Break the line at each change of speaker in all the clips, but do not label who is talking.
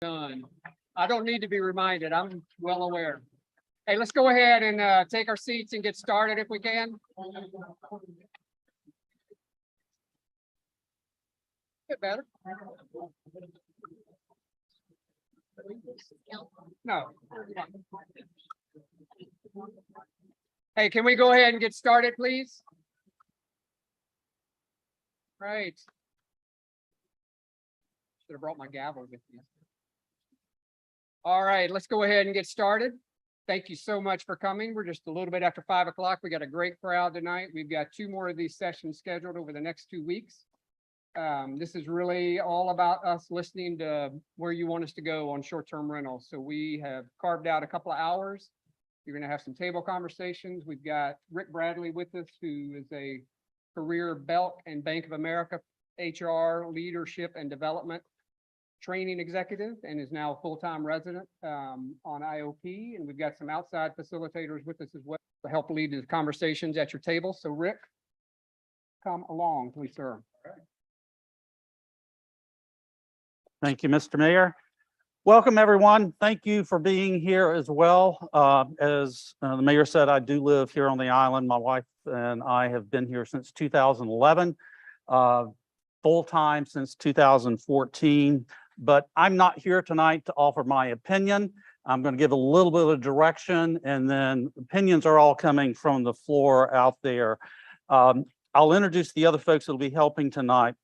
Done. I don't need to be reminded. I'm well aware. Hey, let's go ahead and take our seats and get started if we can. Get better. No. Hey, can we go ahead and get started, please? Right. Should have brought my gavel with me. All right, let's go ahead and get started. Thank you so much for coming. We're just a little bit after 5 o'clock. We got a great crowd tonight. We've got 2 more of these sessions scheduled over the next 2 weeks. This is really all about us listening to where you want us to go on short-term rentals. So we have carved out a couple of hours. You're going to have some table conversations. We've got Rick Bradley with us, who is a career Belk and Bank of America HR leadership and development training executive, and is now a full-time resident on IOP. And we've got some outside facilitators with us as well to help lead the conversations at your table. So Rick, come along, please, sir.
Thank you, Mr. Mayor. Welcome, everyone. Thank you for being here as well. As the mayor said, I do live here on the island. My wife and I have been here since 2011, full-time since 2014. But I'm not here tonight to offer my opinion. I'm going to give a little bit of direction, and then opinions are all coming from the floor out there. I'll introduce the other folks that will be helping tonight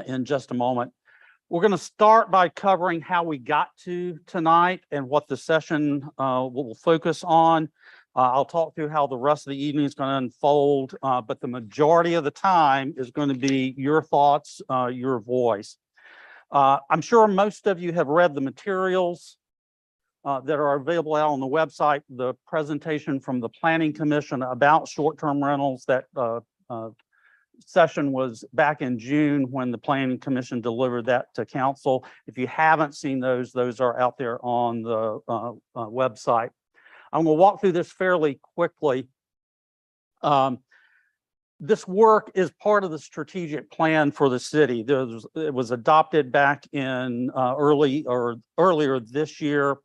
in just a moment. We're going to start by covering how we got to tonight and what the session will focus on. I'll talk through how the rest of the evening is going to unfold, but the majority of the time is going to be your thoughts, your voice. I'm sure most of you have read the materials that are available out on the website, the presentation from the Planning Commission about short-term rentals. That session was back in June when the Planning Commission delivered that to council. If you haven't seen those are out there on the website. I'm going to walk through this fairly quickly. This work is part of the strategic plan for the city. It was adopted back in earlier this year.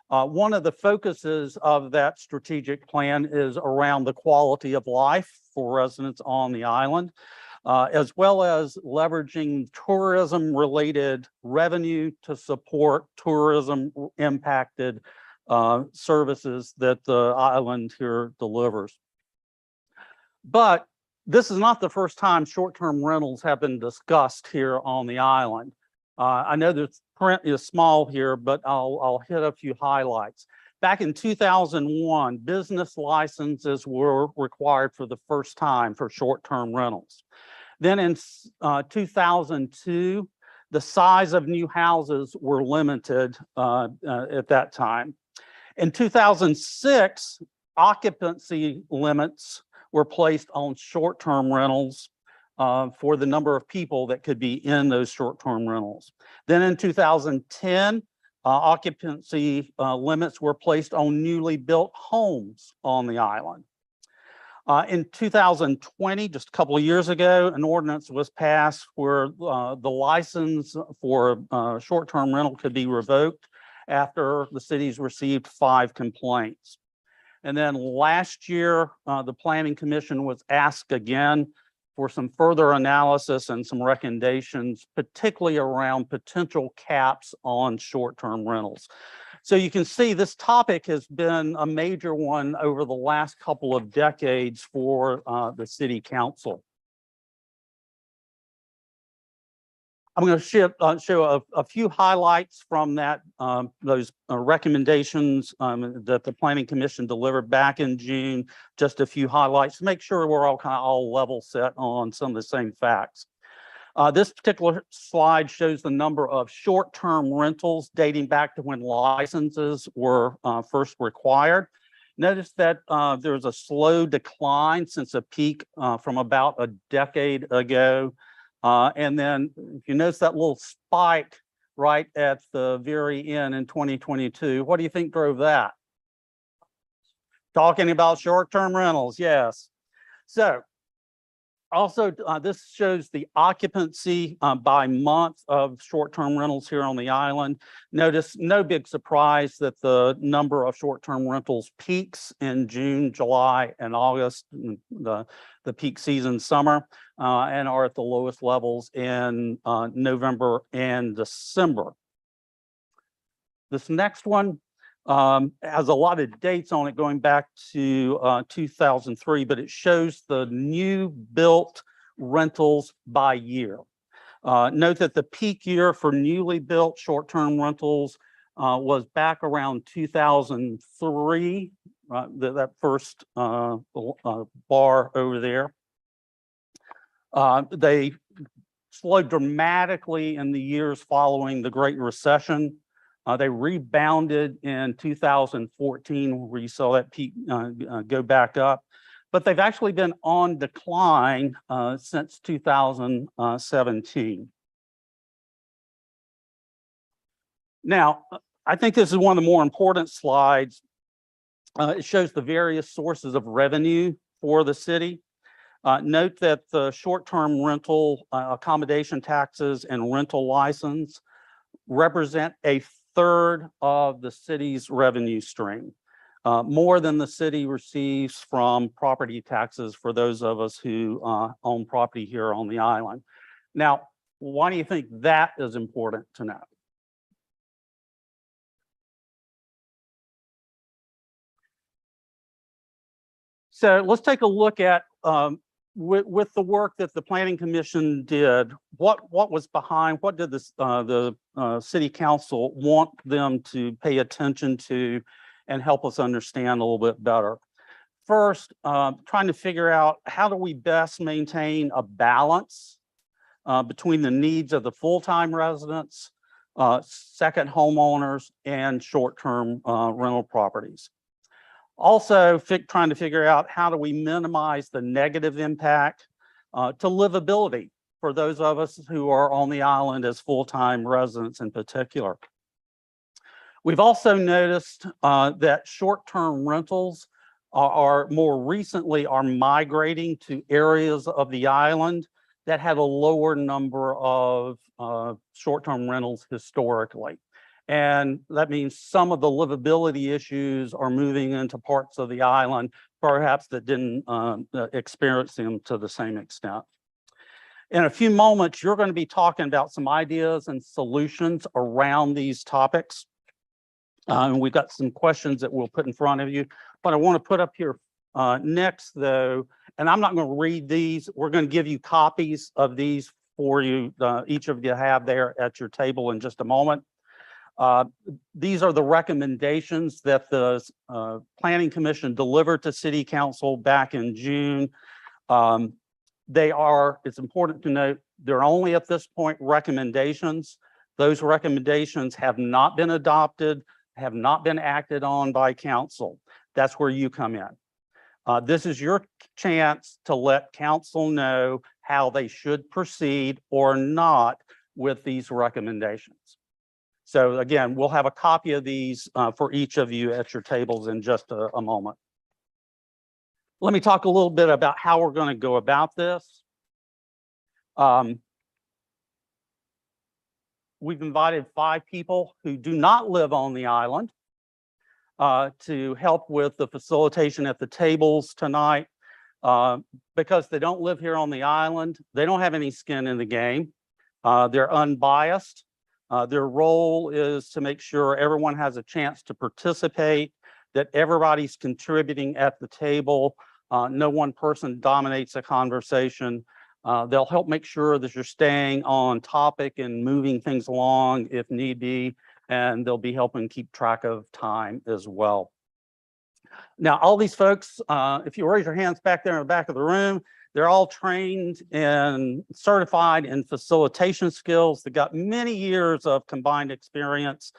One of the focuses of that strategic plan is around the quality of life for residents on the island, as well as leveraging tourism-related revenue to support tourism-impacted services that the island here delivers. But this is not the first time short-term rentals have been discussed here on the island. I know the print is small here, but I'll hit a few highlights. Back in 2001, business licenses were required for the first time for short-term rentals. Then in 2002, the size of new houses were limited at that time. In 2006, occupancy limits were placed on short-term rentals for the number of people that could be in those short-term rentals. Then in 2010, occupancy limits were placed on newly built homes on the island. In 2020, just a couple of years ago, an ordinance was passed where the license for short-term rental could be revoked after the city's received 5 complaints. And then last year, the Planning Commission was asked again for some further analysis and some recommendations, particularly around potential caps on short-term rentals. So you can see this topic has been a major one over the last couple of decades for the City Council. I'm going to show a few highlights from that those recommendations that the Planning Commission delivered back in June. Just a few highlights to make sure we're all level set on some of the same facts. This particular slide shows the number of short-term rentals dating back to when licenses were first required. Notice that there's a slow decline since a peak from about a decade ago. And then if you notice that little spike right at the very end in 2022, what do you think drove that? Talking about short-term rentals, yes. So Also, this shows the occupancy by month of short-term rentals here on the island. Notice, no big surprise that the number of short-term rentals peaks in June, July, and August, the peak season summer, and are at the lowest levels in November and December. This next one has a lot of dates on it going back to 2003, but it shows the new built rentals by year. Note that the peak year for newly built short-term rentals was back around 2003, that first bar over there. They slowed dramatically in the years following the Great Recession. They rebounded in 2014, where you saw that peak go back up, but they've actually been on decline since 2017. Now, I think this is one of the more important slides. It shows the various sources of revenue for the city. Note that the short-term rental accommodation taxes and rental license represent a third of the city's revenue stream, more than the city receives from property taxes for those of us who own property here on the island. Now, why do you think that is important to know? So let's take a look at with the work that the Planning Commission did, what was behind, what did the City Council want them to pay attention to and help us understand a little bit better? First, trying to figure out how do we best maintain a balance between the needs of the full-time residents, second homeowners, and short-term rental properties. Also, trying to figure out how do we minimize the negative impact to livability for those of us who are on the island as full-time residents in particular. We've also noticed that short-term rentals are more recently migrating to areas of the island that have a lower number of short-term rentals historically. And that means some of the livability issues are moving into parts of the island, perhaps that didn't experience them to the same extent. In a few moments, you're going to be talking about some ideas and solutions around these topics. And we've got some questions that we'll put in front of you. But I want to put up here next, though, and I'm not going to read these. We're going to give you copies of these for you. Each of you have there at your table in just a moment. These are the recommendations that the Planning Commission delivered to City Council back in June. It's important to note, they're only at this point recommendations. Those recommendations have not been adopted, have not been acted on by council. That's where you come in. This is your chance to let council know how they should proceed or not with these recommendations. So again, we'll have a copy of these for each of you at your tables in just a moment. Let me talk a little bit about how we're going to go about this. We've invited 5 people who do not live on the island to help with the facilitation at the tables tonight. Because they don't live here on the island, they don't have any skin in the game. They're unbiased. Their role is to make sure everyone has a chance to participate, that everybody's contributing at the table. No one person dominates a conversation. They'll help make sure that you're staying on topic and moving things along if need be, and they'll be helping keep track of time as well. Now, all these folks, if you raise your hands back there in the back of the room, they're all trained and certified in facilitation skills. They've got many years of combined experience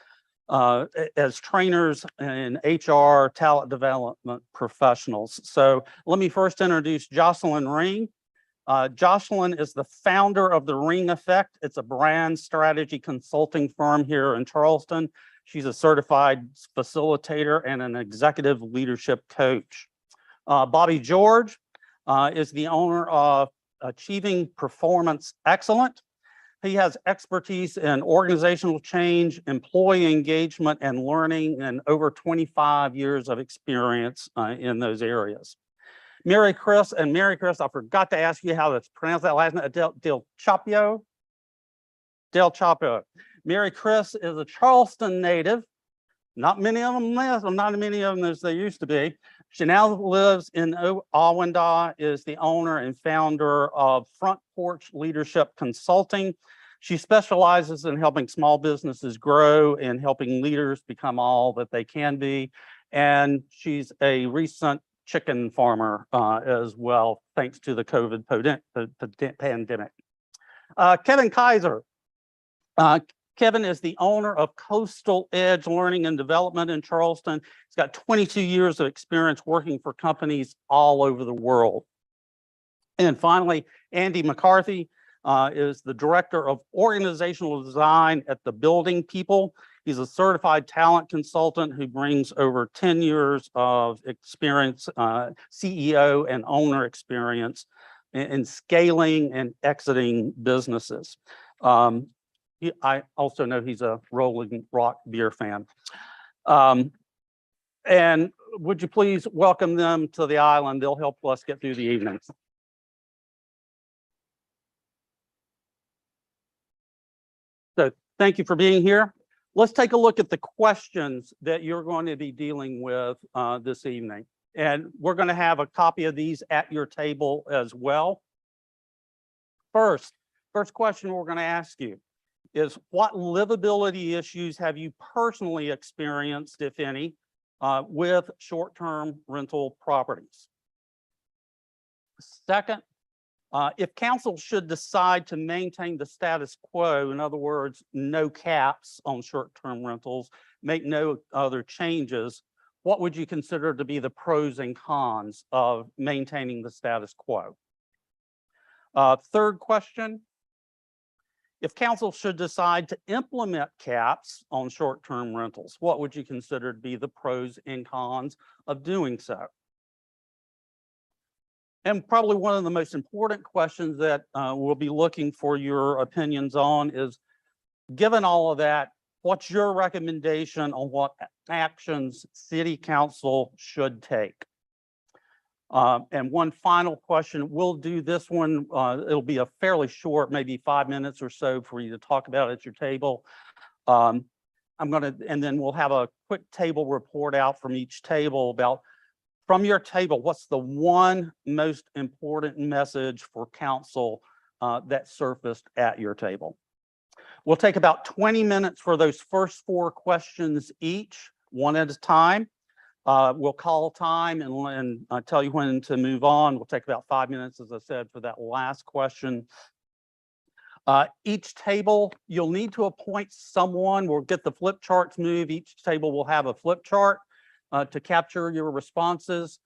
as trainers in HR, talent development professionals. So let me first introduce Jocelyn Ring. Jocelyn is the founder of the Ring Effect. It's a brand strategy consulting firm here in Charleston. She's a certified facilitator and an executive leadership coach. Bobby George is the owner of achieving performance excellent. He has expertise in organizational change, employee engagement, and learning, and over 25 years of experience in those areas. Mary Chris, I forgot to ask you how to pronounce that last name, Del Chapio. Mary Chris is a Charleston native. Not many of them as they used to be. She now lives in Awanda, is the owner and founder of Front Porch Leadership Consulting. She specializes in helping small businesses grow and helping leaders become all that they can be. And she's a recent chicken farmer as well, thanks to the COVID pandemic. Kevin Kaiser. Kevin is the owner of Coastal Edge Learning and Development in Charleston. He's got 22 years of experience working for companies all over the world. And finally, Andy McCarthy is the Director of Organizational Design at The Building People. He's a certified talent consultant who brings over 10 years of experience, CEO and owner experience in scaling and exiting businesses. I also know he's a Rolling Rock beer fan. And would you please welcome them to the island? They'll help us get through the evenings. So thank you for being here. Let's take a look at the questions that you're going to be dealing with this evening. And we're going to have a copy of these at your table as well. First question we're going to ask you is, what livability issues have you personally experienced, if any, with short-term rental properties? Second, if council should decide to maintain the status quo, in other words, no caps on short-term rentals, make no other changes, what would you consider to be the pros and cons of maintaining the status quo? Third question, if council should decide to implement caps on short-term rentals, what would you consider to be the pros and cons of doing so? And probably one of the most important questions that we'll be looking for your opinions on is, given all of that, what's your recommendation on what actions City Council should take? And one final question, we'll do this one, it'll be a fairly short, maybe 5 minutes or so for you to talk about at your table. And then we'll have a quick table report out from each table about, from your table, what's the one most important message for council that surfaced at your table? We'll take about 20 minutes for those first 4 questions each, one at a time. We'll call time and tell you when to move on. We'll take about 5 minutes, as I said, for that last question. Each table, you'll need to appoint someone. We'll get the flip charts moved. Each table will have a flip chart to capture your responses.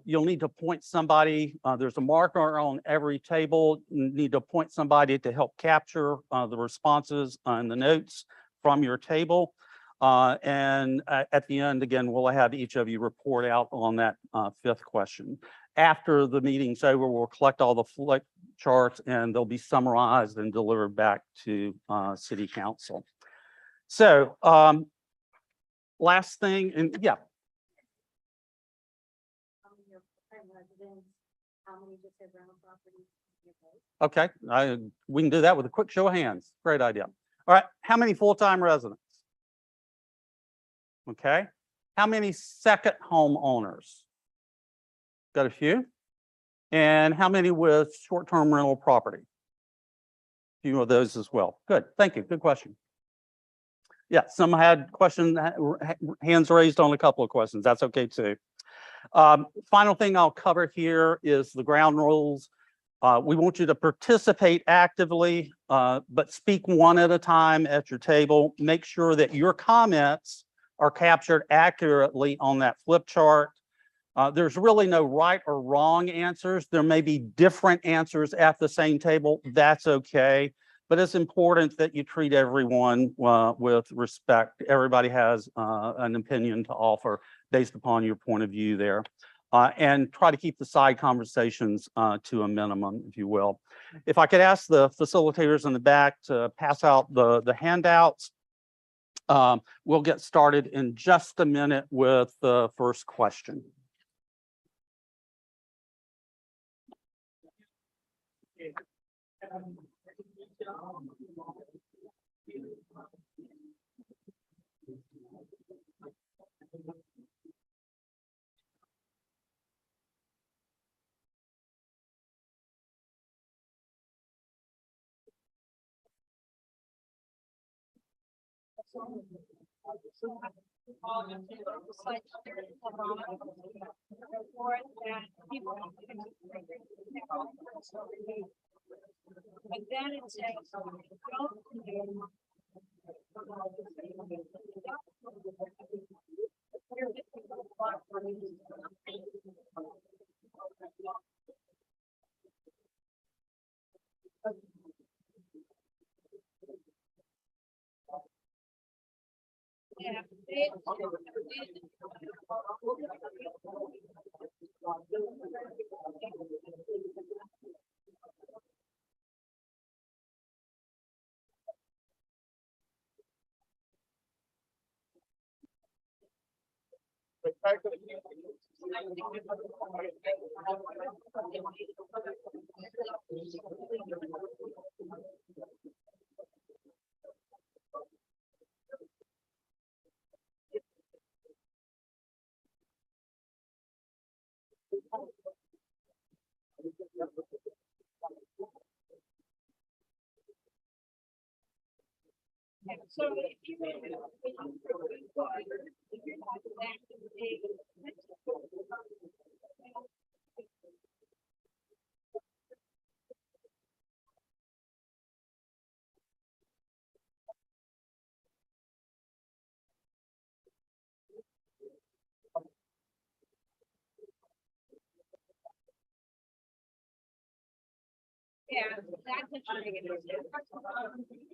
You'll need to appoint somebody. There's a marker on every table. You need to appoint somebody to help capture the responses and the notes from your table. And at the end, again, we'll have each of you report out on that 5th question. After the meeting's over, we'll collect all the flip charts and they'll be summarized and delivered back to City Council. So last thing, and yeah. Okay, we can do that with a quick show of hands. Great idea. All right, how many full-time residents? Okay, how many second home owners? Got a few. And how many with short-term rental property? A few of those as well. Good, thank you, good question. Yeah, some had questions, hands raised on a couple of questions. That's okay too. Final thing I'll cover here is the ground rules. We want you to participate actively, but speak one at a time at your table. Make sure that your comments are captured accurately on that flip chart. There's really no right or wrong answers. There may be different answers at the same table. That's okay. But it's important that you treat everyone with respect. Everybody has an opinion to offer based upon your point of view there. and try to keep the side conversations to a minimum, if you will. If I could ask the facilitators in the back to pass out the handouts. We'll get started in just a minute with the first question.
But then it says, so if you yeah, that's what you're gonna do.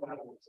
I would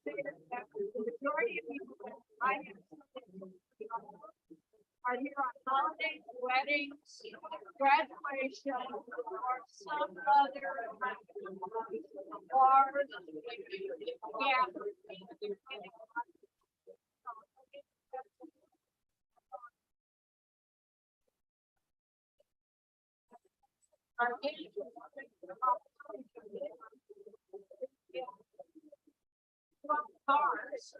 say that the majority of people that I have are here on holidays, weddings, graduation, or some other bars. Yeah. Cars.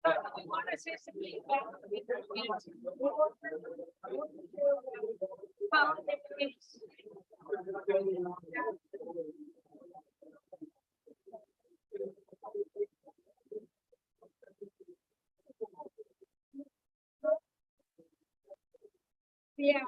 I want to say something about yeah.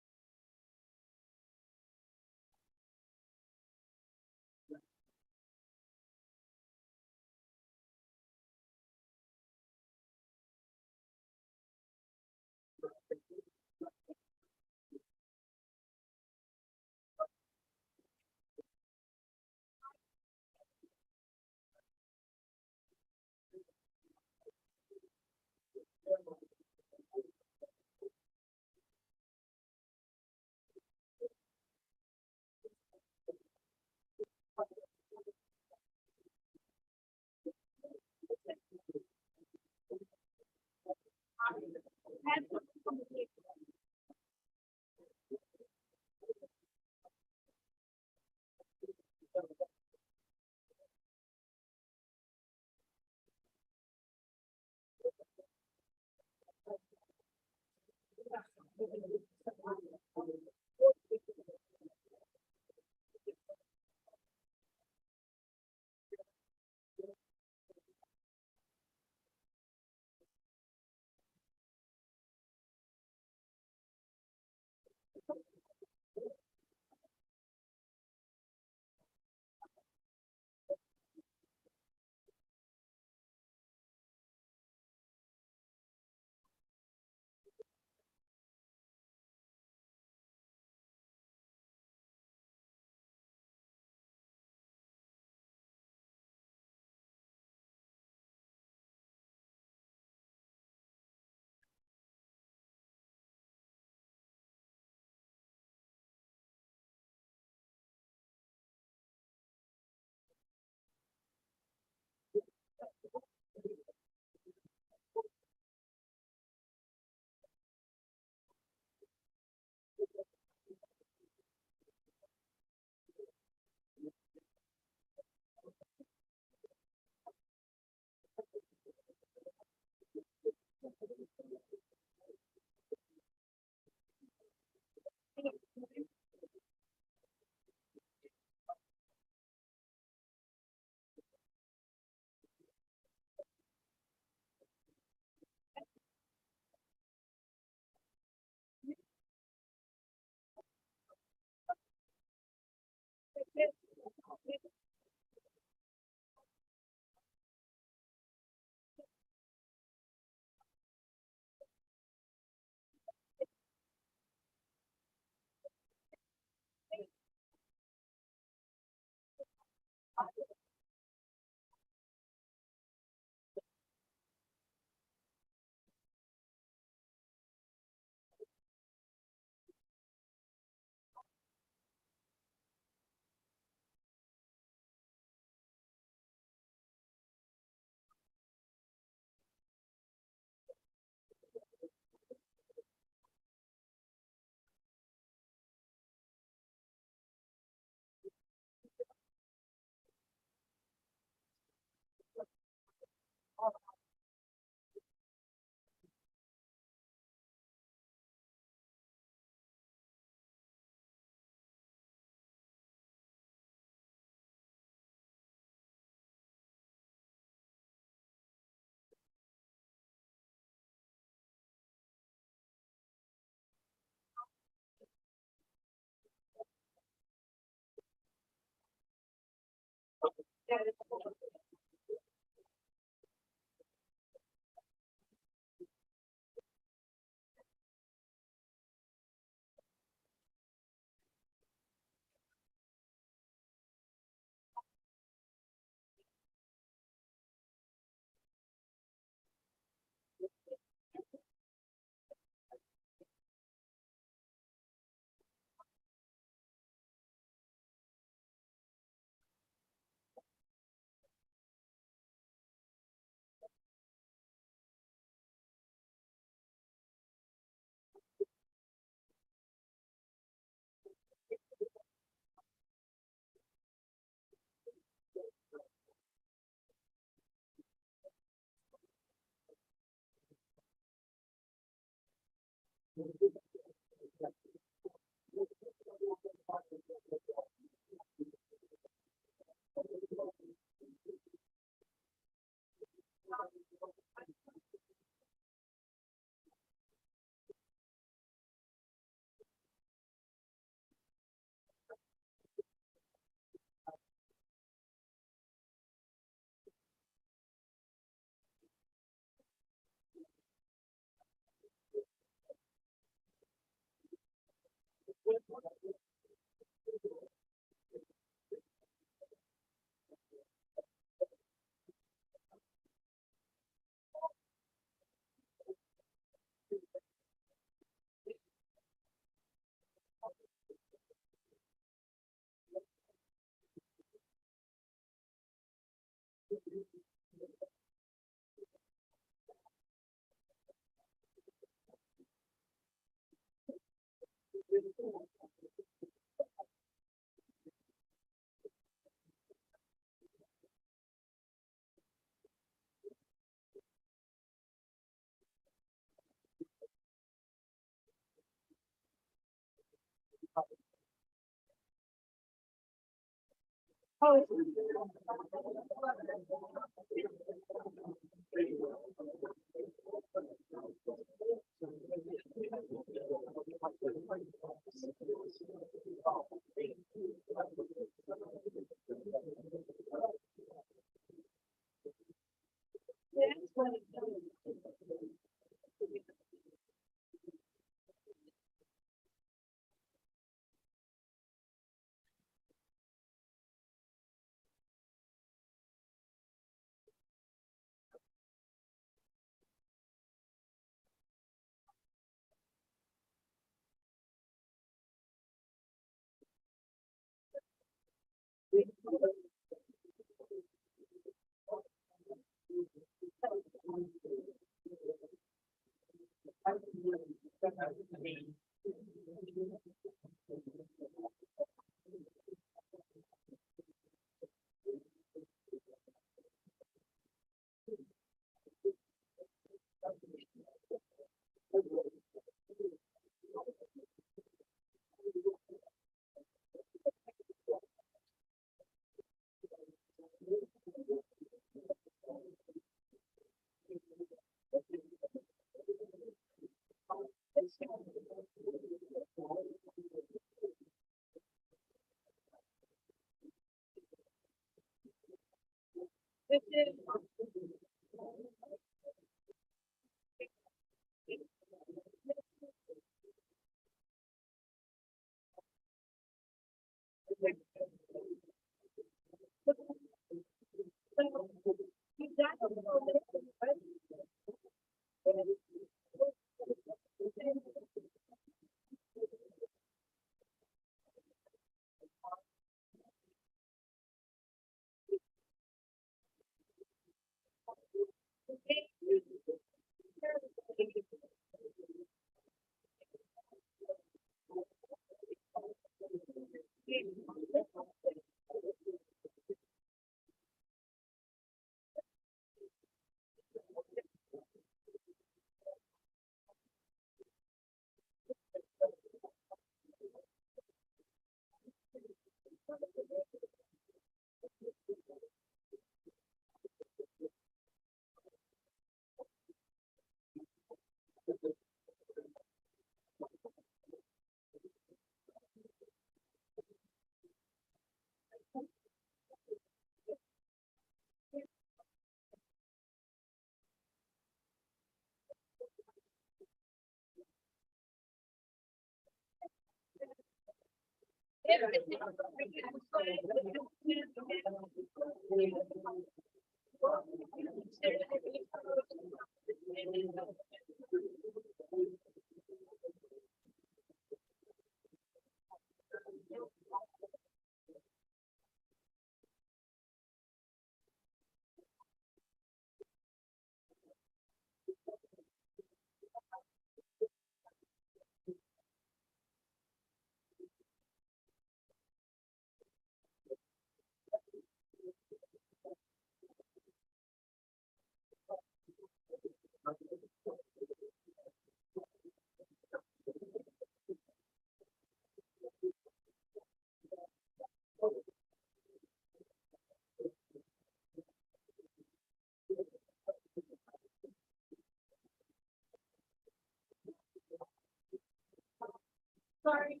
Sorry.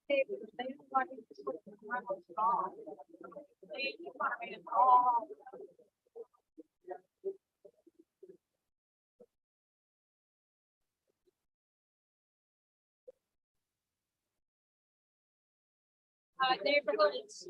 They don't want to put the levels off. They want it all. Neighborhoods.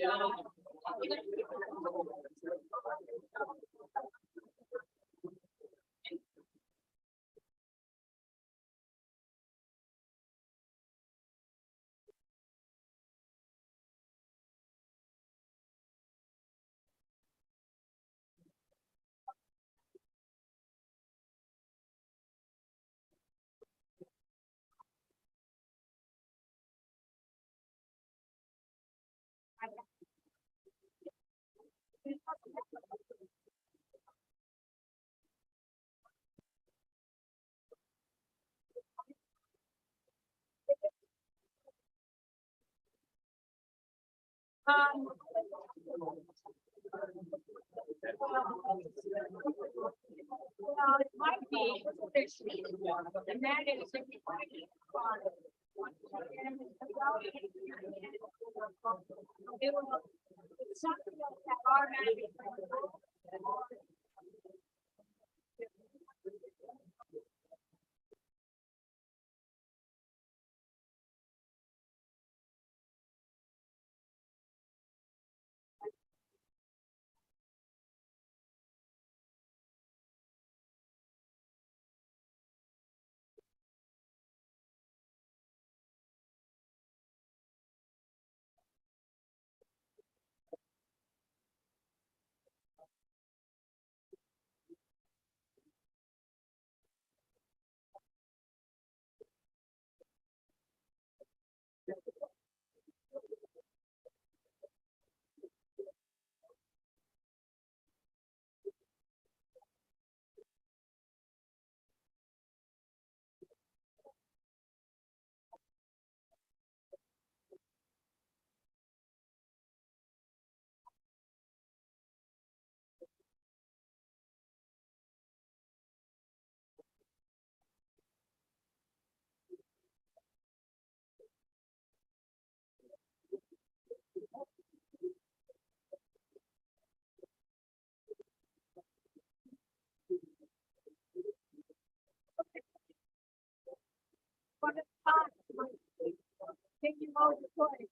Well, it might be officially, and that is if you want to keep on. It will, it's something that automatically. What a time. Taking all the place.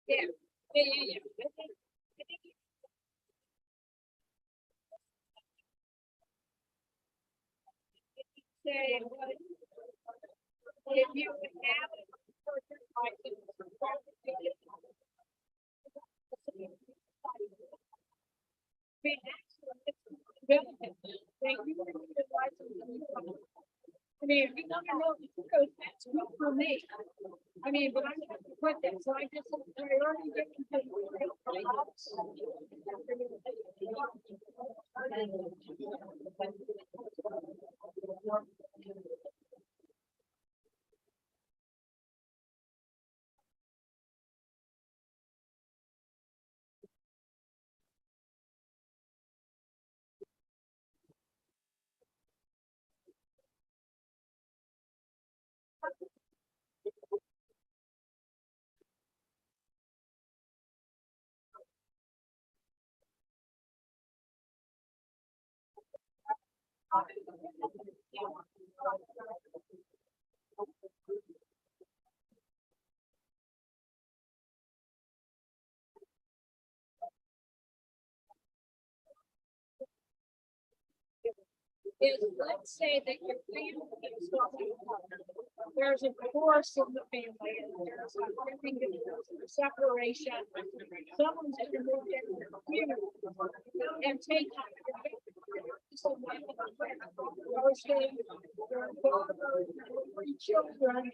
Yeah, yeah. Say, if you would have a person like this, be excellent. Thank you for your advice. I mean, if you don't know, that's good for me. I mean, but I'm gonna put that, so I just, I already get to. Is, let's say that your family is talking about, there's a divorce in the family and there's a separation. Someone's gonna move in here and take on your family. So my husband, your father, three children.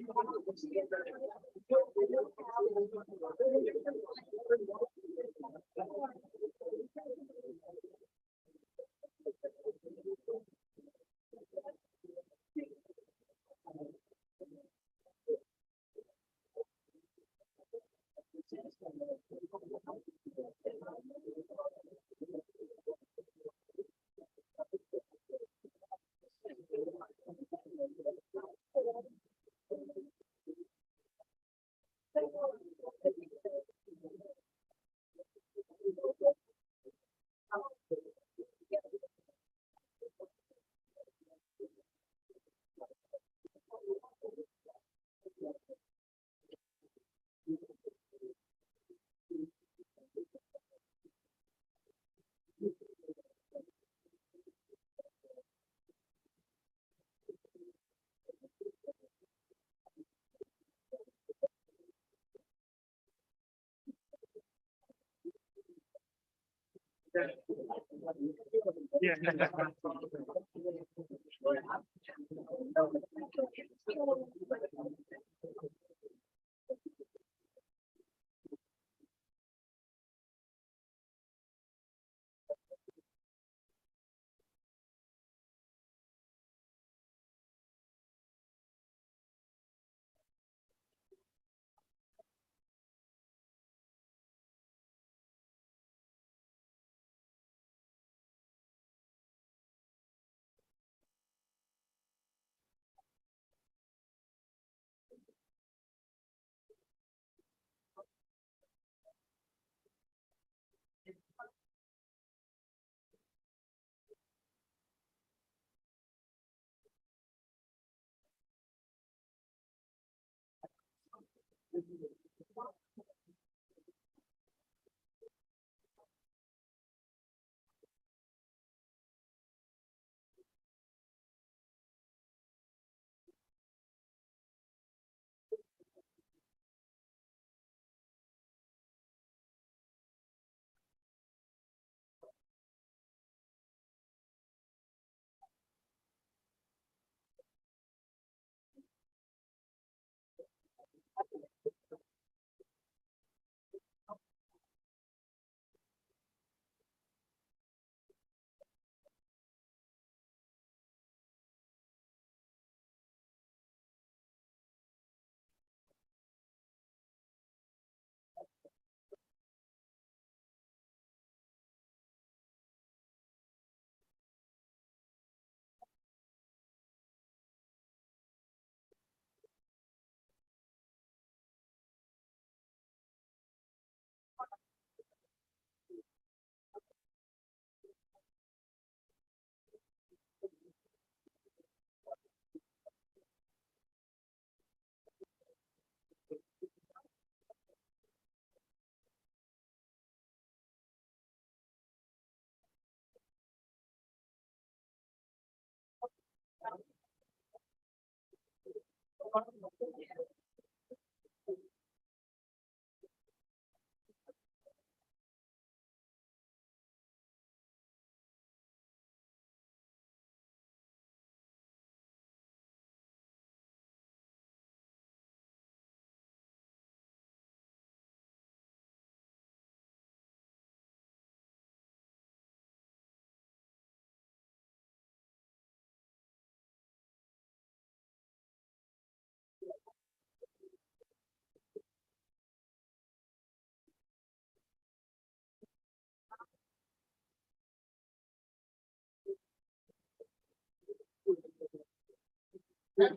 All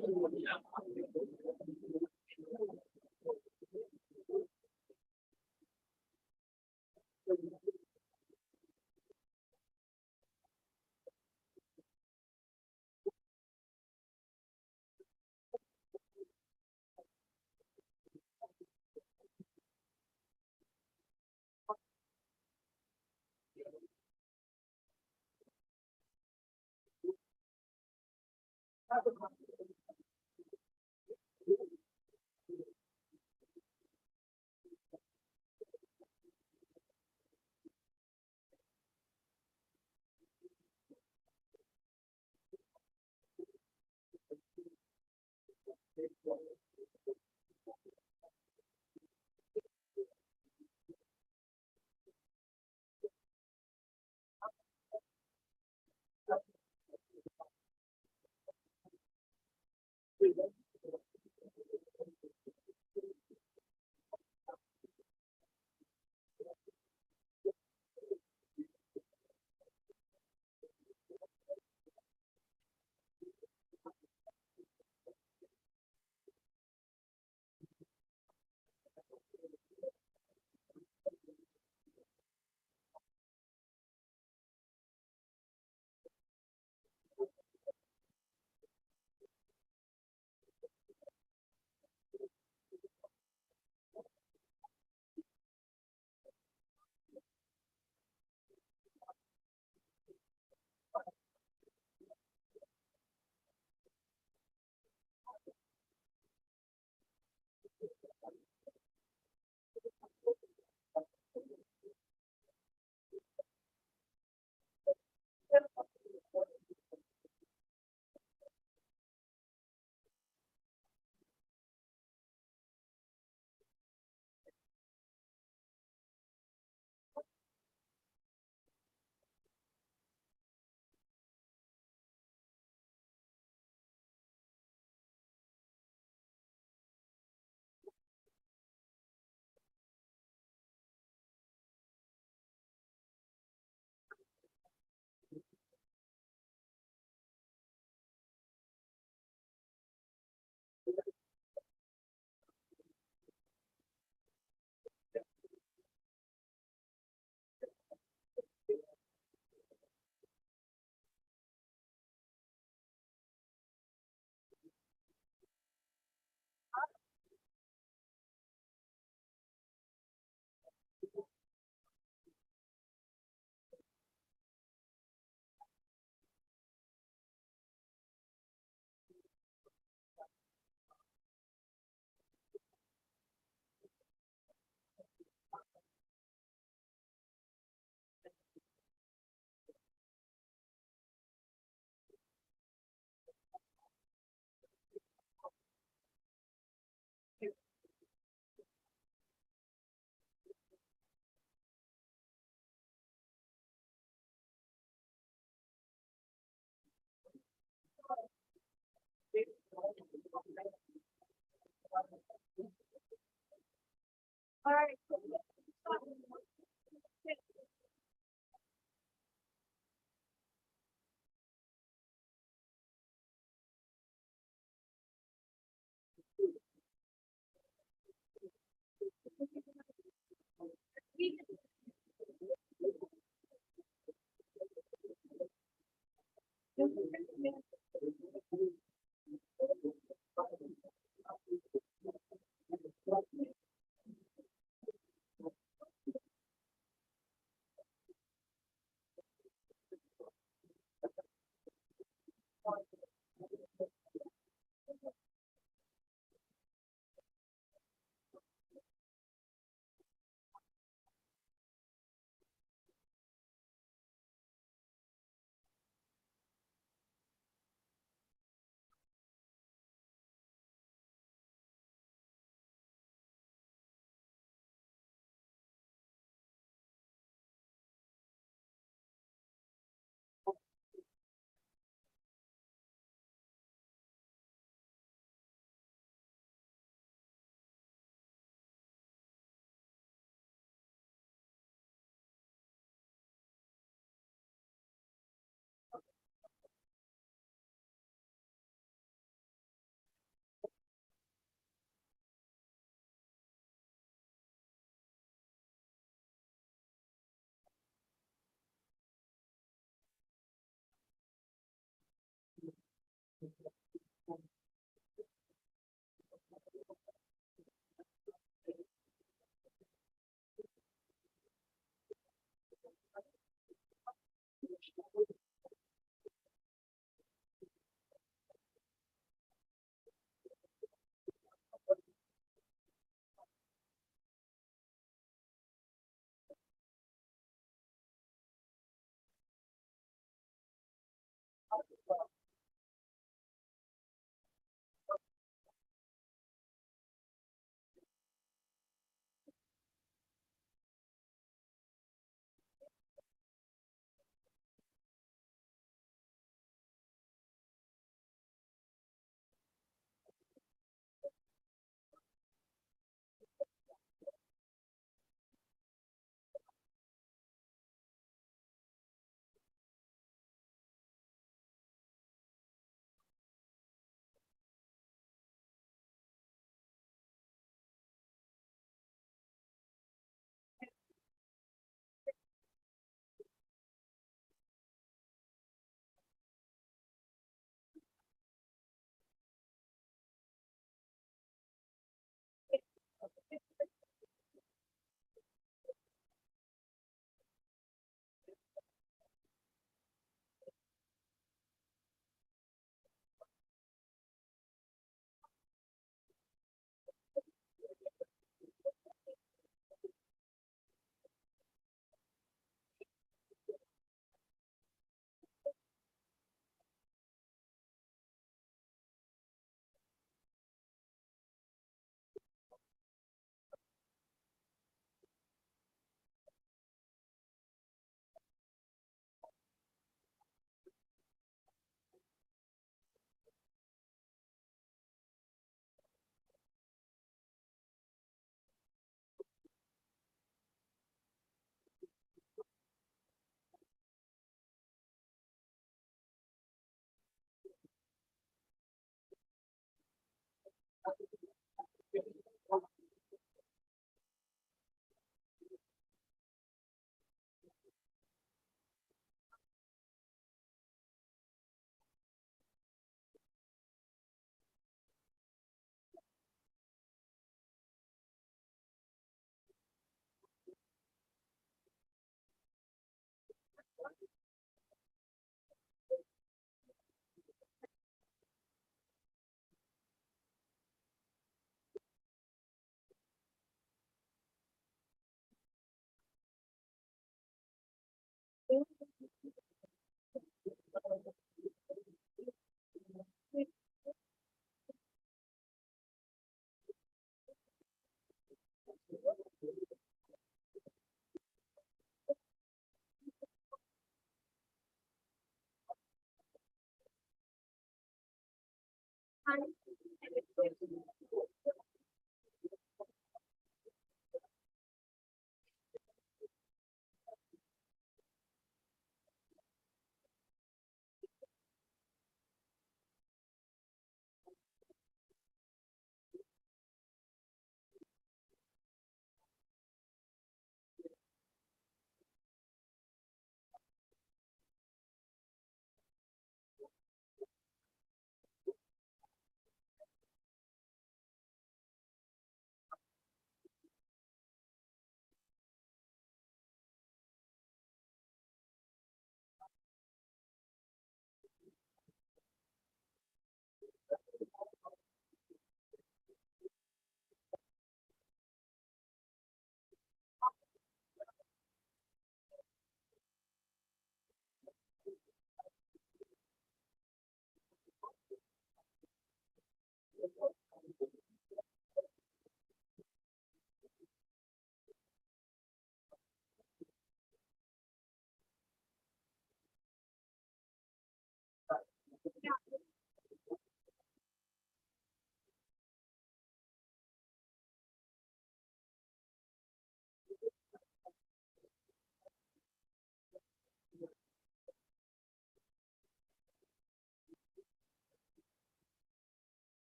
right.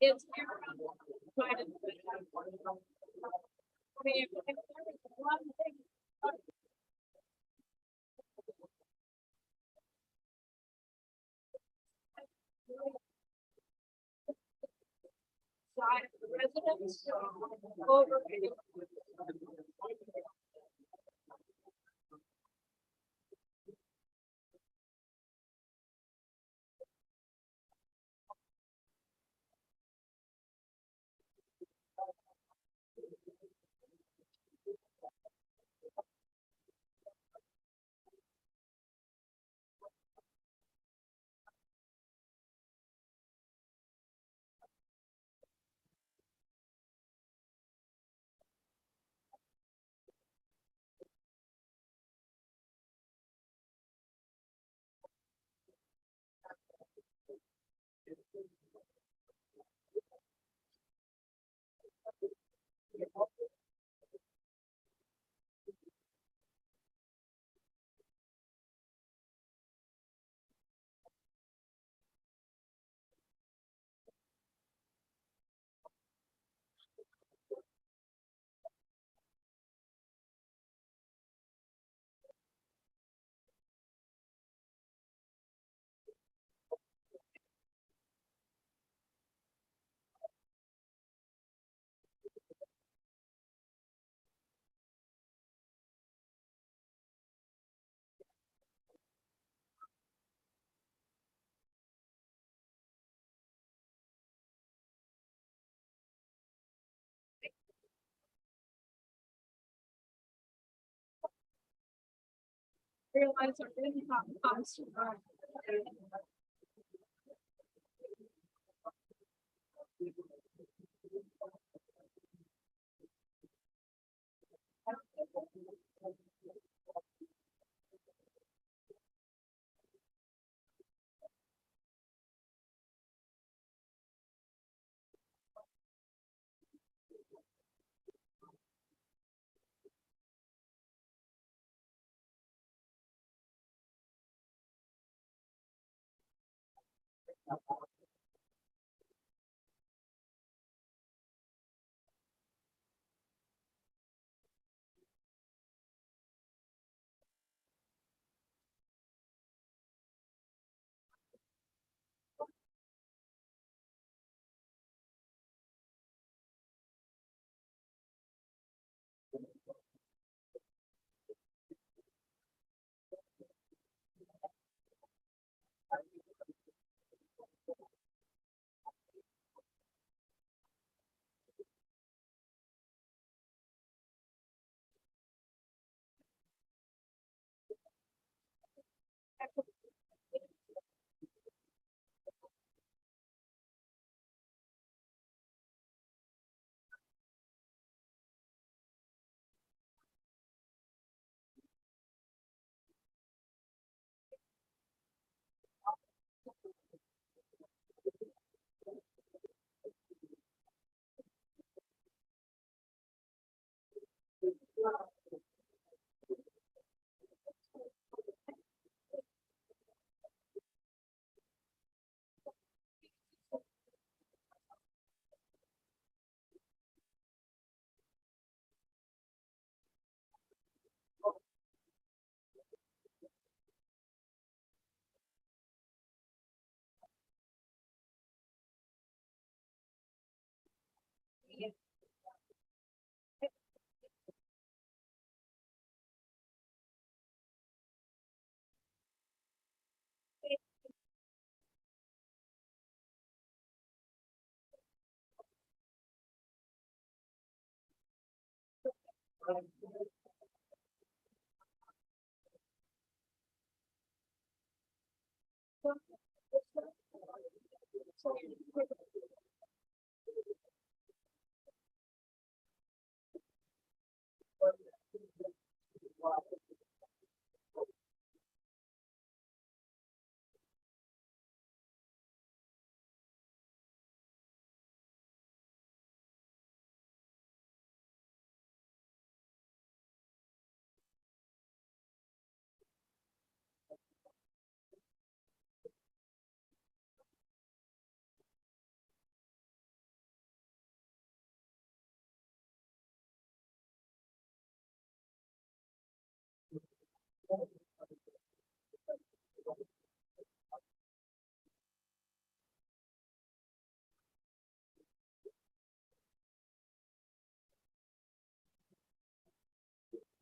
It's. I mean, if there was one thing. Side of the residents over. realize our income comes from.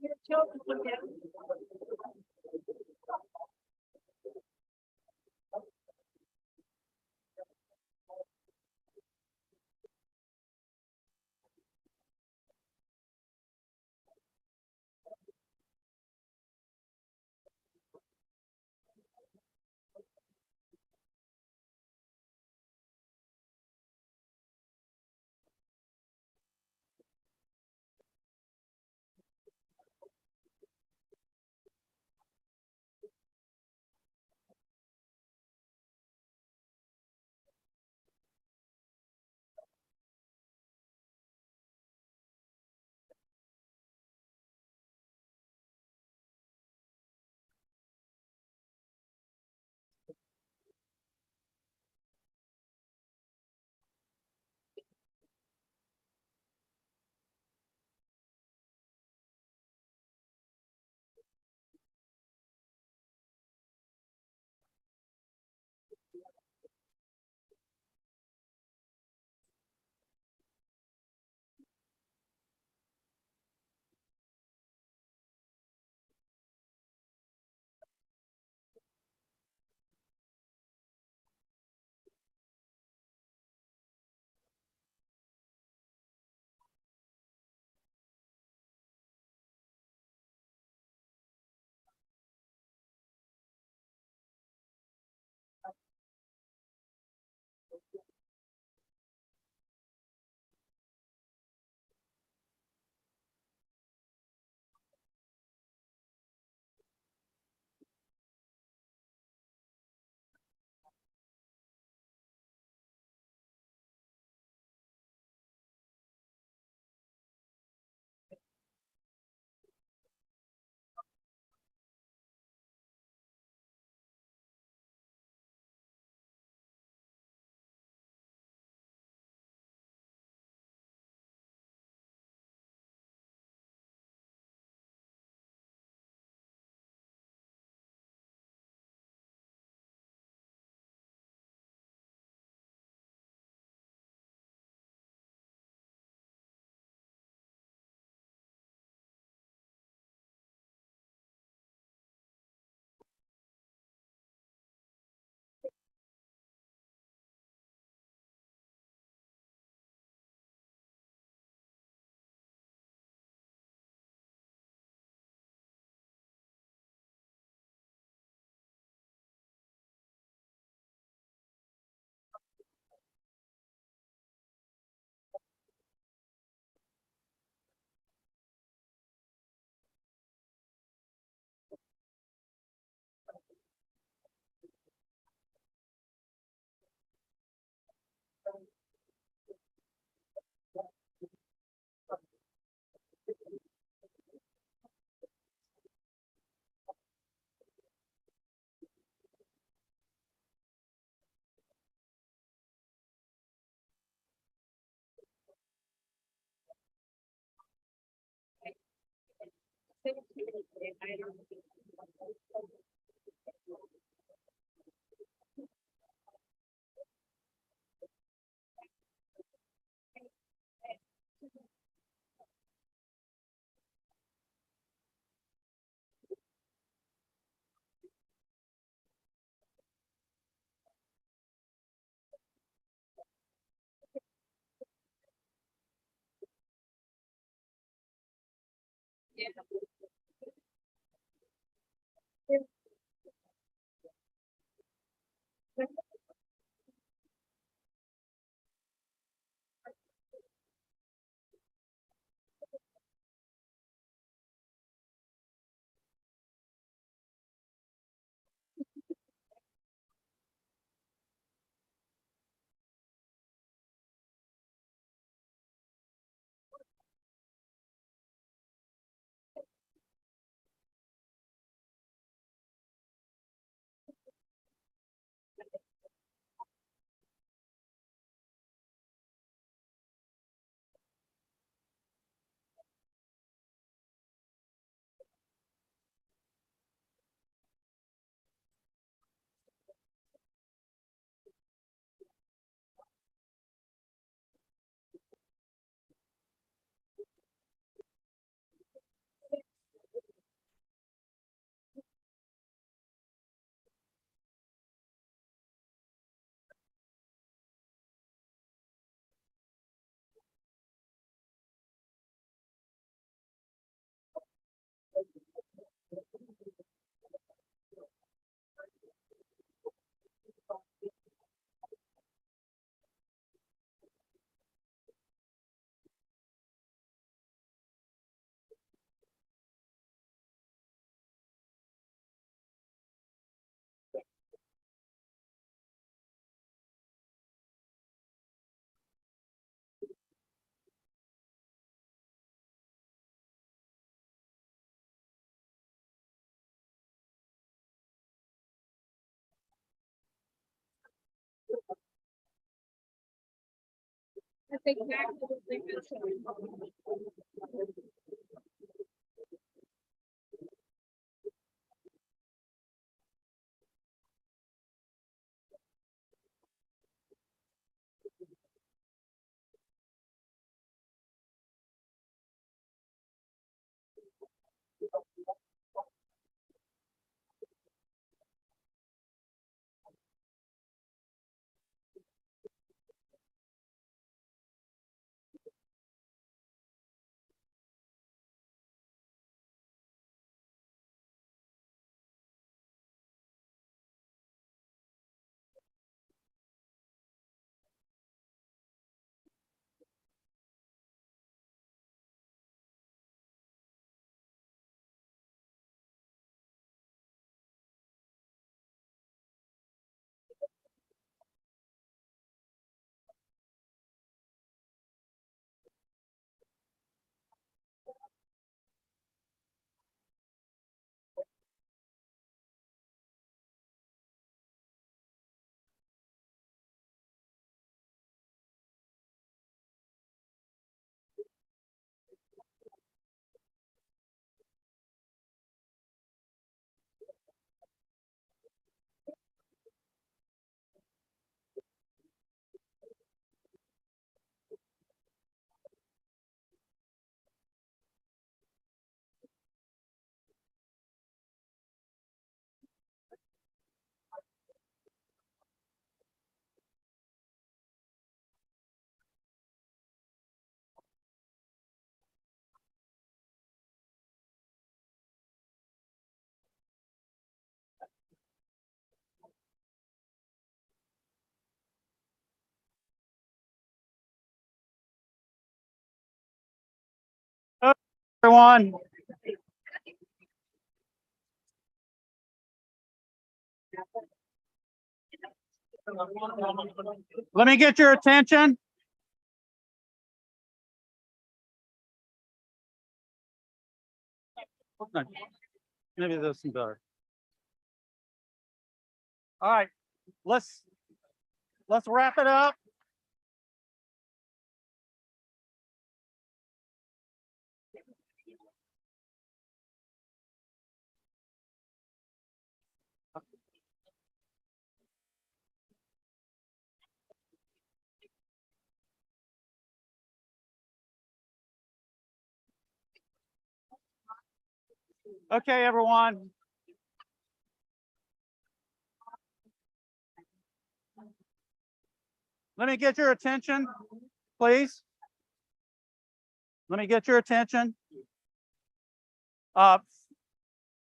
Your children would get. That's exactly the thing that's.
Everyone, let me get your attention. Maybe this is better. All right, let's wrap it up. Okay, everyone. Let me get your attention, please. Let me get your attention.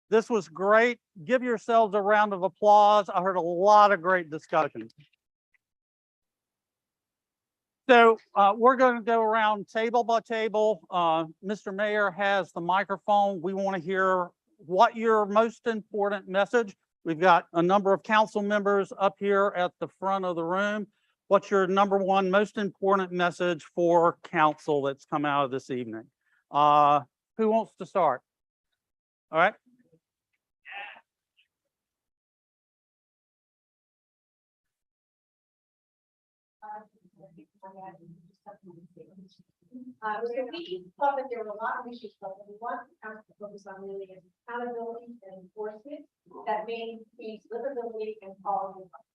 This was great. Give yourselves a round of applause. I heard a lot of great discussion. So we're going to go around table by table. Mr. Mayor has the microphone. We want to hear what your most important message. We've got a number of council members up here at the front of the room. What's your number one most important message for council that's come out of this evening? Who wants to start? All right.
So we thought that there were a lot of issues, but we want the council to focus on really is accountability and enforcement that maintains livability and quality of life.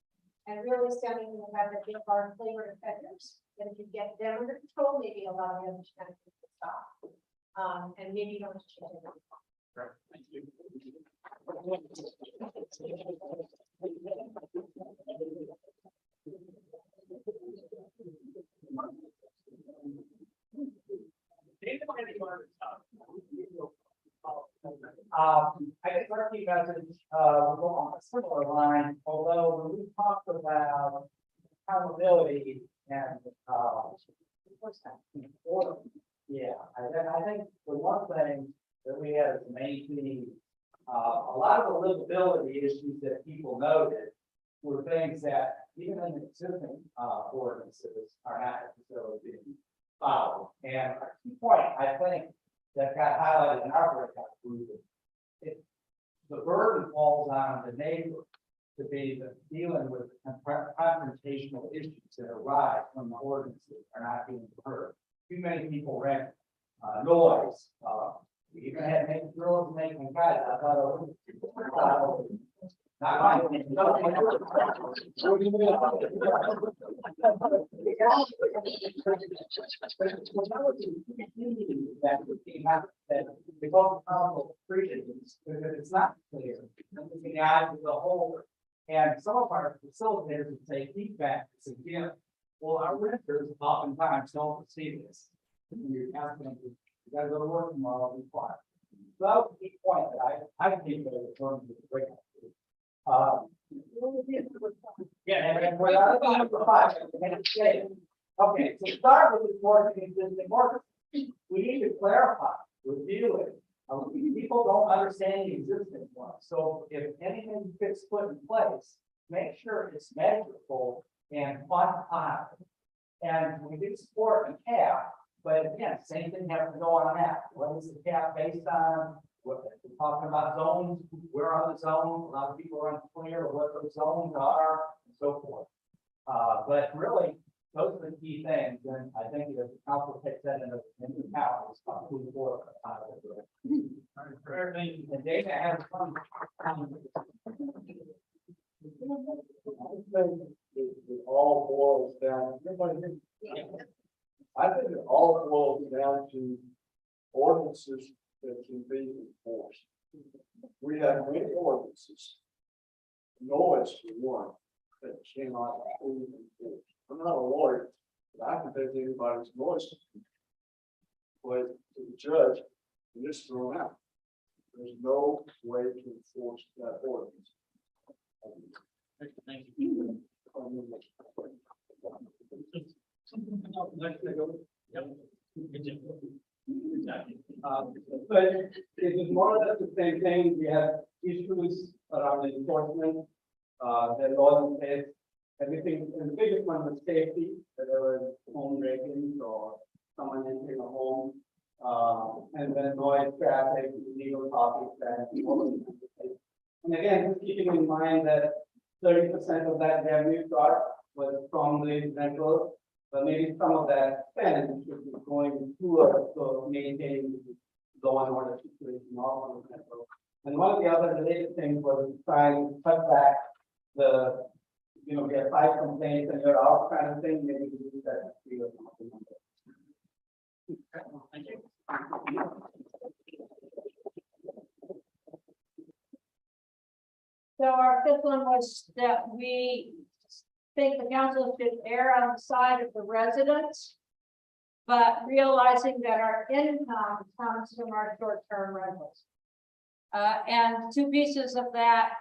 And really stemming from the fact that they are flavor offenders, that if you get them under control, maybe a lot of the other shenanigans will stop. And maybe you don't have to change it.
Right, thank you.
I guess our key message, will go on a similar line, although when we talked about accountability and, yeah, I think the one thing that we had as an AT, a lot of the livability issues that people noted were things that even in existing, ordinances are not necessarily being followed. And a key point, I think, that got highlighted in our breakout group, the burden falls on the neighbor to be dealing with confrontational issues that arise when the ordinances are not being heard. Too many people rent noise. You even had making girls making guys. I thought not mine. It's not clear. The eyes of the whole, and some of our facilitators would say feedback is a gift. Well, our renters oftentimes don't receive this. You ask them, you gotta go to work tomorrow, be quiet. So that was a key point that I think that was going to be great. Yeah, and we're not number 5. Okay, so start with the work in existing ordinance. We need to clarify, review it. People don't understand the existing one. So if anything gets put in place, make sure it's measurable and quantifiable. And we do support a cap, but again, same thing has to go on that. What is the cap based on? What we're talking about zones, where are the zones? A lot of people are unclear of what those zones are and so forth. But really, those are the key things, and I think that the council takes that into account. It's about moving forward. And data has some.
It all boils down. I think it all boils down to ordinances that can be enforced. We have many ordinances. Noise for one that cannot be enforced. I'm not a lawyer, but I can take anybody's noise. But to the judge, and just throw it out. There's no way to enforce that ordinance.
Thank you. But it is more or less the same thing. We have issues around enforcement, the laws and place, everything. And the biggest one was safety, whether it's home break-ins or someone entering a home, and then noise, traffic, illegal topics, and again, just keeping in mind that 30% of that revenue start was from the rental. But maybe some of that spend should be going towards maintaining law and order situation all the network. And one of the other related things was trying to cut back the, get 5 complaints and you're out kind of thing. Maybe we do that.
Thank you.
So our fifth one was that we think the council should err on the side of the residents, but realizing that our income comes from our short-term rentals. And two pieces of that,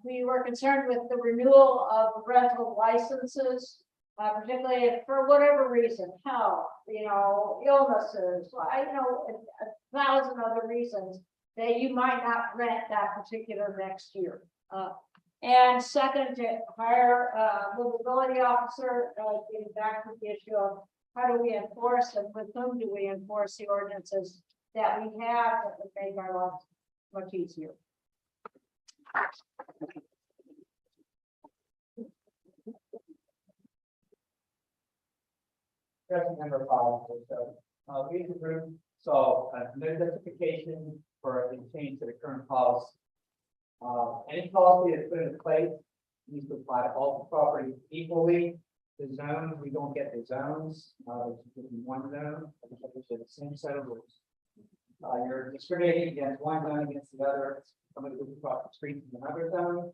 we were concerned with the renewal of rental licenses, particularly if for whatever reason, health, illnesses, a thousand other reasons that you might not rent that particular next year. And second, to hire a mobility officer, getting back to the issue of how do we enforce and with whom do we enforce the ordinances that we have that would make our lives much easier.
Member policy, so, we as a group saw no justification for a change to the current policy. Any policy that's put into place needs to apply to all the properties equally. The zones, we don't get the zones, there's just one zone, the same set of rules. You're discriminating against one zone against the other, somebody who's across the street from another zone.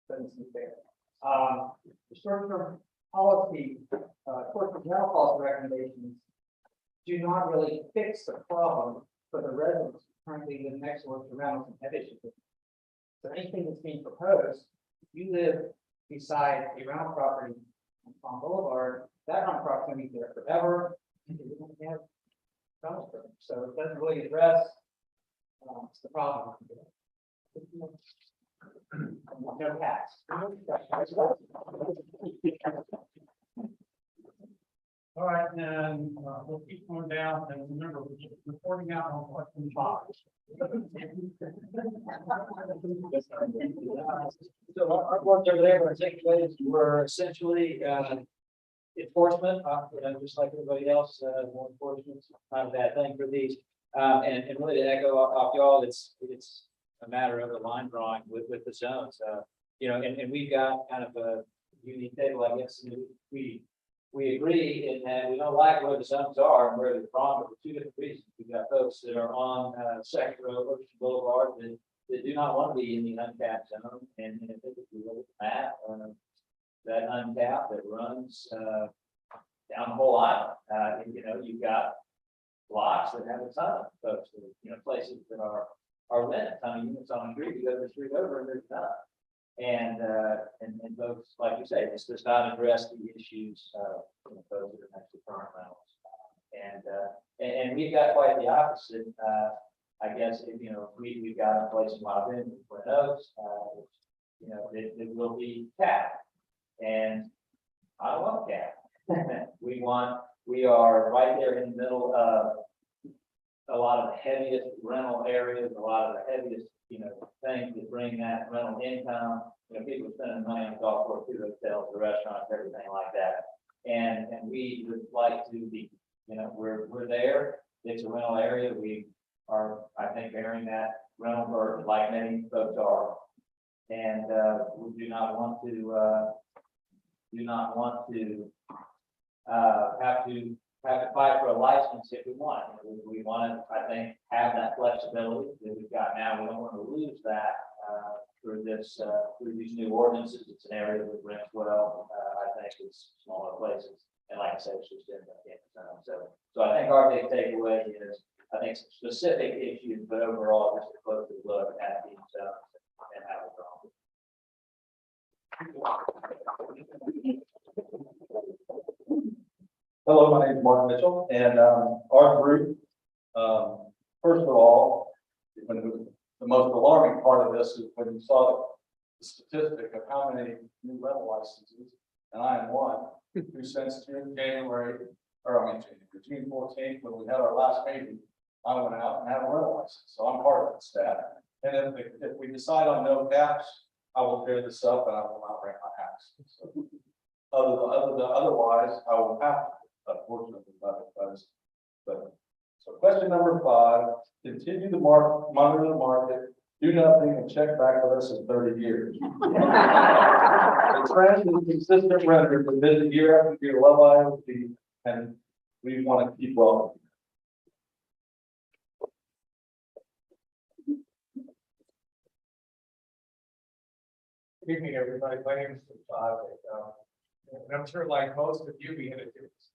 Doesn't seem fair. The short-term policy, short-term rental policy recommendations do not really fix the problem for the residents who currently live next door to rentals and have issues with it. So anything that's being proposed, if you live beside a rental property on Palm Boulevard, that rental property is there forever. And you don't have dumpster. So it doesn't really address the problem. No tax.
All right, and we'll keep going down, and remember, we're just reporting out on question 5.
So our work over there, articulated, were essentially enforcement, just like everybody else, more enforcement, not a bad thing for these. And really to echo off y'all, it's a matter of the line drawing with the zones. And we've got kind of a unique table, I guess. We agree in that we don't like where the zones are and where they're from for two different reasons. We've got folks that are on Second Road, Ocean Boulevard, that do not want to be in the uncapped zone. And if you look at the map, that uncapped that runs down the whole island, you've got blocks that have a ton of folks, that, places that are lit, ton of units on the street. You go the street over and there's none. And folks, like you say, this does not address the issues folks that are next to current rentals. And we've got quite the opposite. I guess we've got a place in Wild Bend, Twin Oaks, it will be capped. And I don't want cap. We are right there in the middle of a lot of the heaviest rental areas, a lot of the heaviest things that bring that rental income. People spending money on golf course, the hotels, the restaurants, everything like that. And we would like to be, we're there. It's a rental area. We are, I think, bearing that rental burden like many folks are. And we do not want to have to fight for a license if we want. We want to, I think, have that flexibility that we've got now. We don't want to lose that through these new ordinances. It's an area that rents well. I think it's smaller places, and like I said, it's just in the zone. So I think our big takeaway is, I think, some specific issues, but overall, just a closer look at these zones and how it's going.
Hello, my name is Mark Mitchell, and our group, first of all, the most alarming part of this is when you saw the statistic of how many new rental licenses, and I am one, who since June 14th, when we had our last meeting, I went out and had a rental license, so I'm part of the staff. And if we decide on no caps, I will tear this up and I will not rent my house. So, otherwise, I will have to. Unfortunately, but so question number 5, continue to monitor the market, do nothing and check back with us in 30 years. The trend is consistent renter to visit year after year, love IoT, and we want to keep welcoming.
Good evening, everybody. My name is Todd. And I'm sure like most of you, we had a difference.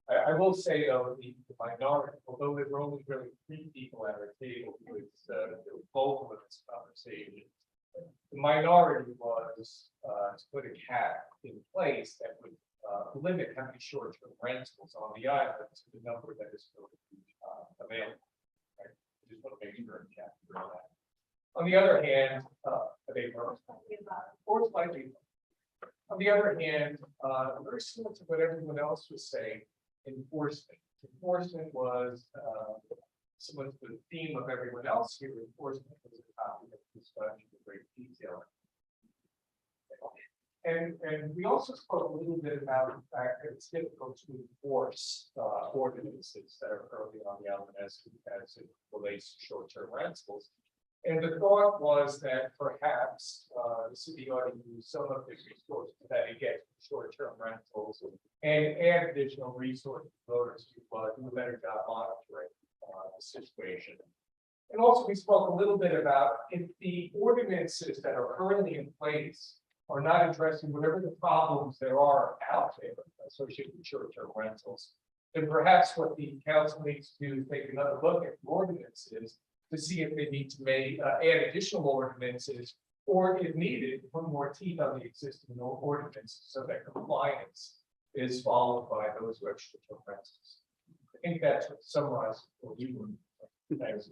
I will say though, the minority, although there were only really 3 people at our table, it was vocal in this conversation. The minority was to put a cap in place that would limit how many short-term rentals on the island to the number that is available. Right? Just want to make sure and capture that. On the other hand, or slightly. On the other hand, very similar to what everyone else was saying, enforcement. Enforcement was similar to the theme of everyone else here. Enforcement was a topic of discussion in great detail. And we also spoke a little bit about the fact that it's difficult to enforce ordinances that are currently on the island as it relates to short-term rentals. And the thought was that perhaps the city ought to use some of the resources that it gets from short-term rentals and add additional resources to voters to do a better job monitoring the situation. And also we spoke a little bit about if the ordinances that are currently in place are not addressing whatever the problems there are out there associated with short-term rentals, then perhaps what the council needs to do is take another look at the ordinances to see if they need to add additional ordinances, or if needed, put more teeth on the existing ordinances so that compliance is followed by those who have short-term rentals. I think that's what summarizes what we were. Thanks.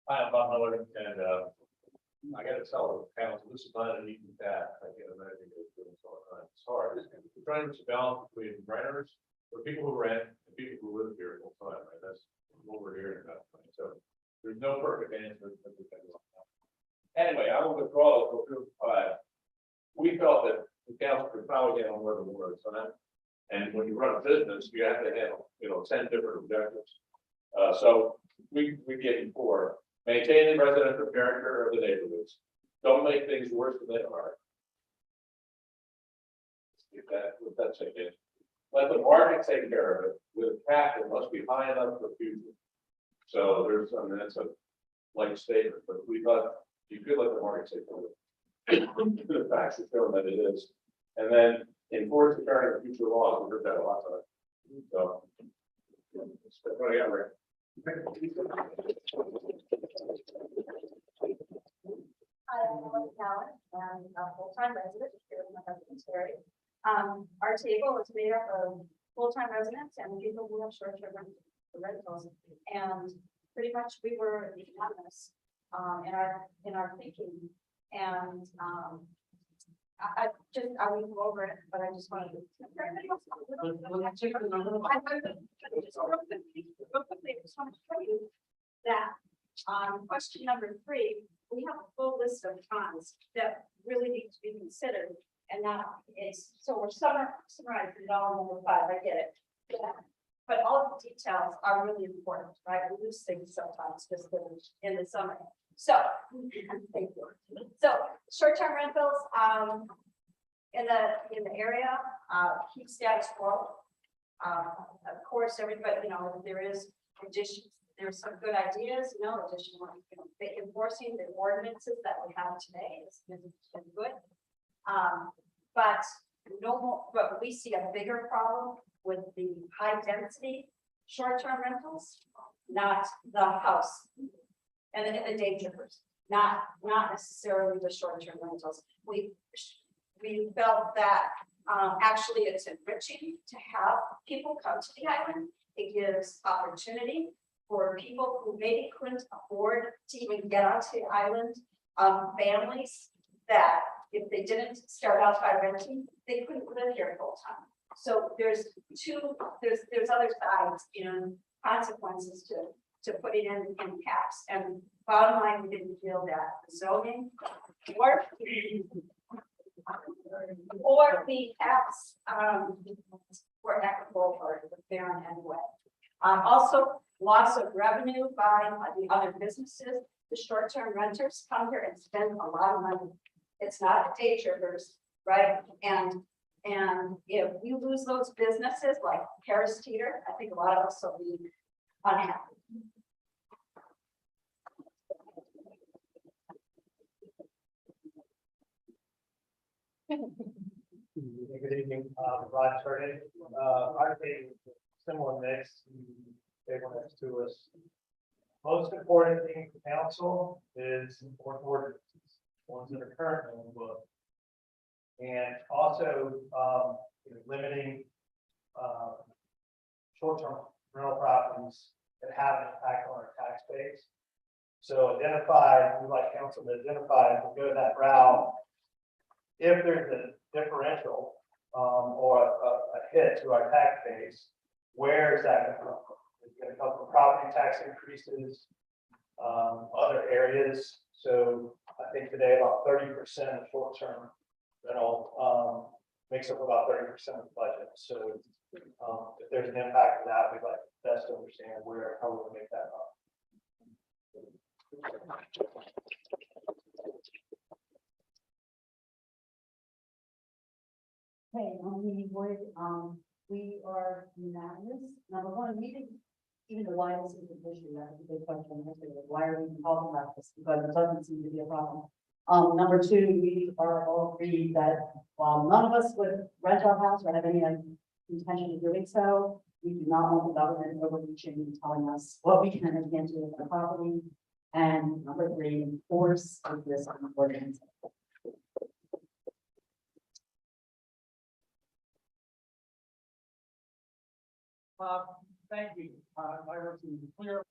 Hi, I'm Bob Miller, and I got to tell the council, this is not an easy task. I can't imagine it's doing so hard. It's hard. We're trying to reach a balance between renters, or people who rent, and people who live here full time. Right? That's what we're hearing about. Right? So there's no perfect answer. Anyway, I will withdraw it to 5. We felt that the council could probably get on more than one time. And when you run a business, you have to handle, 10 different objectives. So we gave you 4. Maintain the residential character of the neighborhoods. Don't make things worse than they are. If that's it. Let the market take care of it. With a cap, it must be high enough for future. So that's a light statement, but we thought you could let the market take care of it. The facts are shown that it is. And then enforce the current and future laws. We heard that a lot of times. So that's what I got right.
Hi, I'm Melanie Allen, and I'm a full-time resident here with my husband Terry. Our table is made up of full-time residents and people who have short-term rentals, and pretty much we were unanimous in our thinking. And I will go over it, but I just wanted to. I just want to tell you that question number 3, we have a full list of funds that really need to be considered, and that is so we're summarizing it all in number 5. I get it, but all of the details are really important, right? We lose things sometimes just in the summary. So, thank you. So, short-term rentals in the area keep status quo. Of course, everybody, there is addition. There's some good ideas, additional, enforcing the ordinances that we have today is good. But we see a bigger problem with the high density short-term rentals, not the house. And the day trippers, not necessarily the short-term rentals. We felt that actually it's enriching to have people come to the island. It gives opportunity for people who maybe couldn't afford to even get onto the island, families that if they didn't start out by renting, they couldn't live here full time. So there's other sides and consequences to putting in caps. And bottom line, we didn't feel that zoning or the caps were equitable or fair in any way. Also, loss of revenue by the other businesses. The short-term renters come here and spend a lot of money. It's not the day trippers, right? And And if we lose those businesses like Harris Teeter, I think a lot of us will be unhappy.
Good evening, Rod Turner. I think similar mix, they were next to us. Most important thing for council is important ordinances, ones that are currently on the book. And also, limiting, short-term rental properties that have an impact on our tax base. So identify, we like council to identify, if we go that route, if there's a differential, or a hit to our tax base, where is that going to come from? It's going to come from property tax increases, other areas. So I think today about 30% of short-term rental makes up about 30% of the budget. So if there's an impact of that, we'd like best to understand how we're going to make that up.
Hey, on the board, we are unanimous. Number one, we didn't, even though why this is an issue, that's a big question. Why are we even talking about this? Because it doesn't seem to be a problem. Number two, we are all agreed that while none of us would rent our house or have any intention of doing so, we do not want the government overreaching and telling us what we can and can't do with our property. And number three, enforce this ordinance.
Thank you. I heard some clear.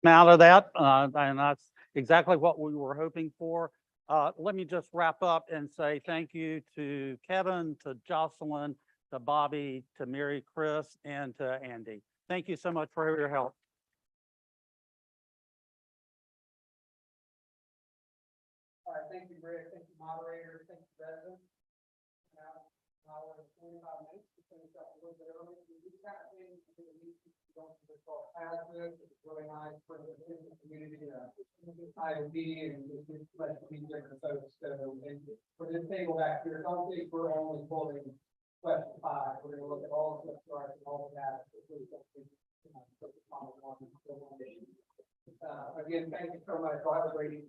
Out of that, and that's exactly what we were hoping for. Let me just wrap up and say thank you to Kevin, to Jocelyn, to Bobby, to Mary Chris, and to Andy. Thank you so much for your help.
All right, thank you, Rick. Thank you, moderator. Thank you, residents. Now, hour and 25 minutes to finish up a little bit early. We kind of things to do the meeting, going to the call hazard. It's really nice for the community, IOD, and just let these different folks. So, and for this table back here, don't think we're only pulling question 5. We're going to look at all the charts and all of that. Again, thank you so much. I was waiting.